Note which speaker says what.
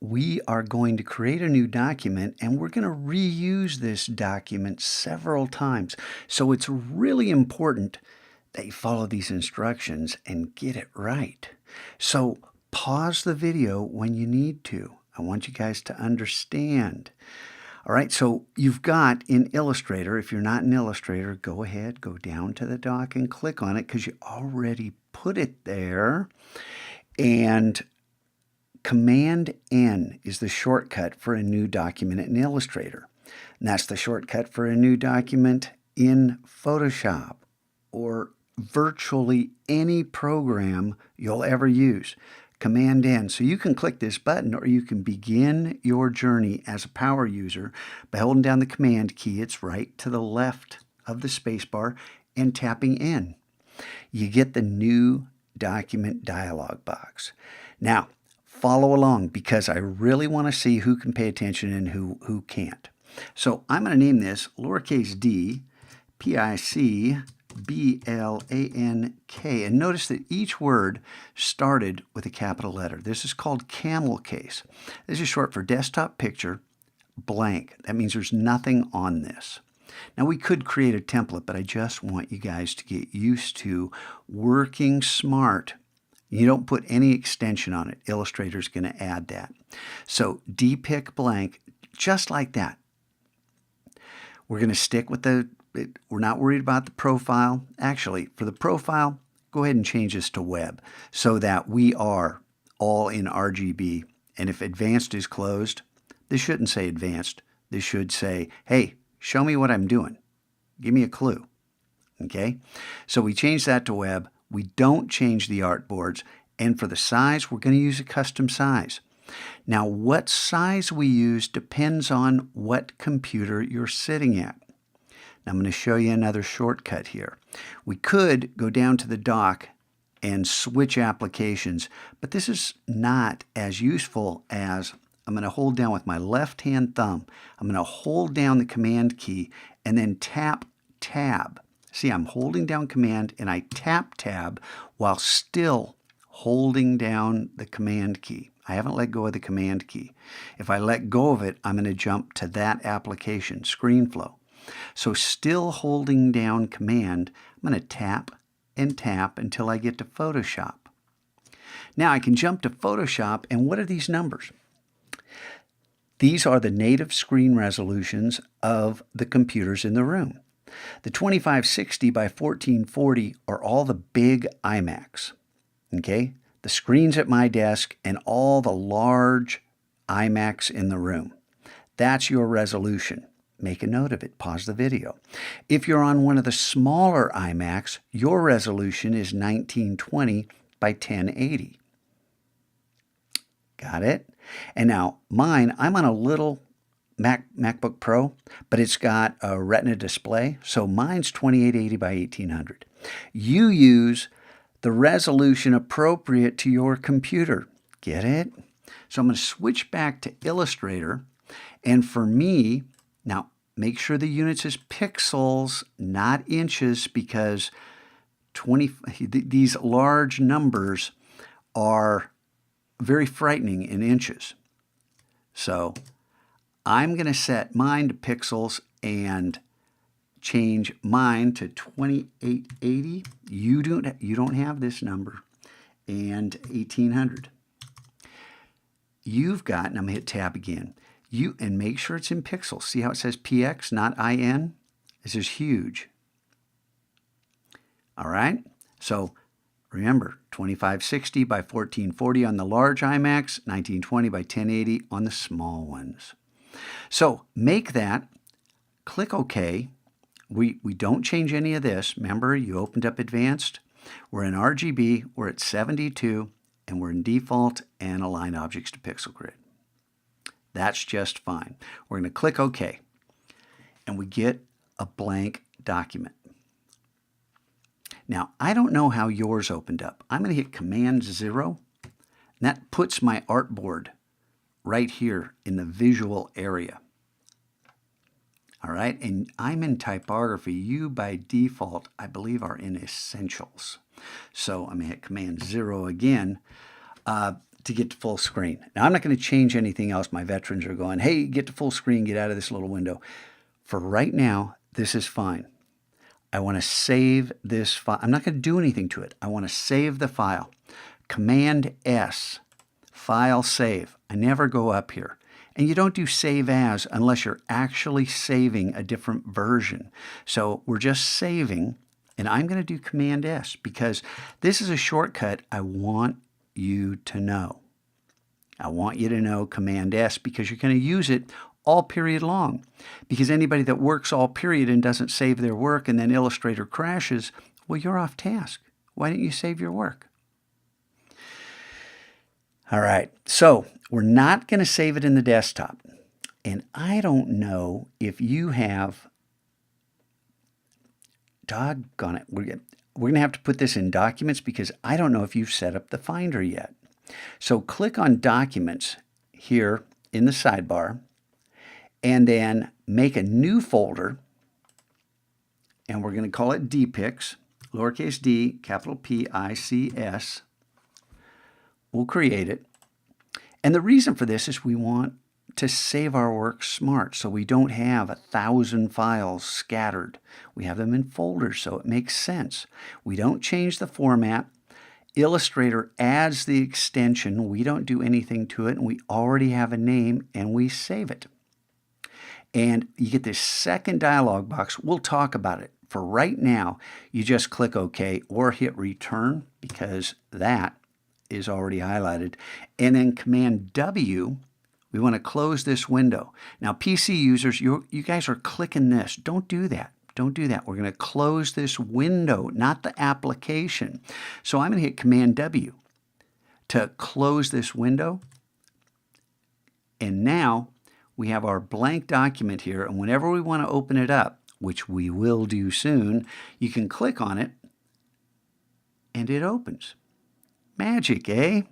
Speaker 1: we are going to create a new document and we're going to reuse this document several times. So it's really important that you follow these instructions and get it right. So pause the video when you need to. I want you guys to understand. All right, so you've got in Illustrator, if you're not in Illustrator, go ahead, go down to the doc and click on it because you already put it there. And Command N is the shortcut for a new document in Illustrator. And that's the shortcut for a new document in Photoshop or virtually any program you'll ever use. Command N. So you can click this button or you can begin your journey as a power user by holding down the Command key. It's right to the left of the spacebar and tapping N. You get the new document dialog box. Now, follow along because I really want to see who can pay attention and who can't. So I'm going to name this lowercase d, PICBLANK. And notice that each word started with a capital letter. This is called camel case. This is short for desktop picture blank. That means there's nothing on this. Now we could create a template, but I just want you guys to get used to working smart. You don't put any extension on it. Illustrator's going to add that. So dpic blank, just like that. We're going to stick with we're not worried about the profile. Actually, for the profile, go ahead and change this to web so that we are all in RGB. And if advanced is closed, this shouldn't say advanced. This should say, hey, show me what I'm doing. Give me a clue. Okay? So we change that to web. We don't change the artboards. And for the size, we're going to use a custom size. Now, what size we use depends on what computer you're sitting at. Now, I'm going to show you another shortcut here. We could go down to the dock and switch applications, but this is not as useful as I'm going to hold down with my left-hand thumb. I'm going to hold down the Command key and then tap Tab. See, I'm holding down Command and I tap Tab while still holding down the Command key. I haven't let go of the Command key. If I let go of it, I'm going to jump to that application, ScreenFlow. So still holding down Command, I'm going to tap and tap until I get to Photoshop. Now I can jump to Photoshop, and what are these numbers? These are the native screen resolutions of the computers in the room. The 2560 by 1440 are all the big iMacs. Okay? The screens at my desk and all the large iMacs in the room. That's your resolution. Make a note of it. Pause the video. If you're on one of the smaller iMacs, your resolution is 1920 by 1080. Got it? And now mine, I'm on a little MacBook Pro, but it's got a Retina display, so mine's 2880 by 1800. You use the resolution appropriate to your computer. Get it? So I'm going to switch back to Illustrator, and for me, now make sure the units is pixels, not inches, because these large numbers are very frightening in inches. So I'm going to set mine to pixels and change mine to 2880. You don't have this number, and 1800. You've got, and I'm going to hit tab again. And make sure it's in pixels. See how it says PX, not IN? This is huge. All right. So remember, 2560 by 1440 on the large iMacs, 1920 by 1080 on the small ones. So make that, click OK. We don't change any of this. Remember, you opened up Advanced. We're in RGB, we're at 72, and we're in Default and Align Objects to Pixel Grid. That's just fine. We're going to click OK, and we get a blank document. Now, I don't know how yours opened up. I'm going to hit Command 0, and that puts my artboard right here in the visual area. All right, and I'm in typography. You, by default, I believe, are in Essentials. So I'm going to hit Command 0 again. to get to full screen. Now, I'm not going to change anything else. My veterans are going, hey, get to full screen, get out of this little window. For right now, this is fine. I want to save this file. I'm not going to do anything to it. I want to save the file. Command S, File Save. I never go up here. And you don't do Save As unless you're actually saving a different version. So we're just saving, and I'm going to do Command S because this is a shortcut I want you to know. I want you to know Command S because you're going to use it all period long. Because anybody that works all period and doesn't save their work and then Illustrator crashes, well, you're off task. Why didn't you save your work? All right, so we're not going to save it in the desktop. And I don't know if you have, doggone it, we're going to have to put this in Documents because I don't know if you've set up the Finder yet. So click on Documents here in the sidebar, and then make a new folder, and we're going to call it dpics, lowercase d, capital P-I-C-S. We'll create it. And the reason for this is we want to save our work smart so we don't have 1,000 files scattered. We have them in folders so it makes sense. We don't change the format. Illustrator adds the extension. We don't do anything to it, and we already have a name, and we save it. And you get this second dialog box. We'll talk about it. For right now, you just click OK or hit Return because that is already highlighted. And then Command W, we want to close this window. Now, PC users, you guys are clicking this. Don't do that. Don't do that. We're going to close this window, not the application. So I'm going to hit Command W to close this window. And now we have our blank document here. And whenever we want to open it up, which we will do soon, you can click on it and it opens. Magic, eh?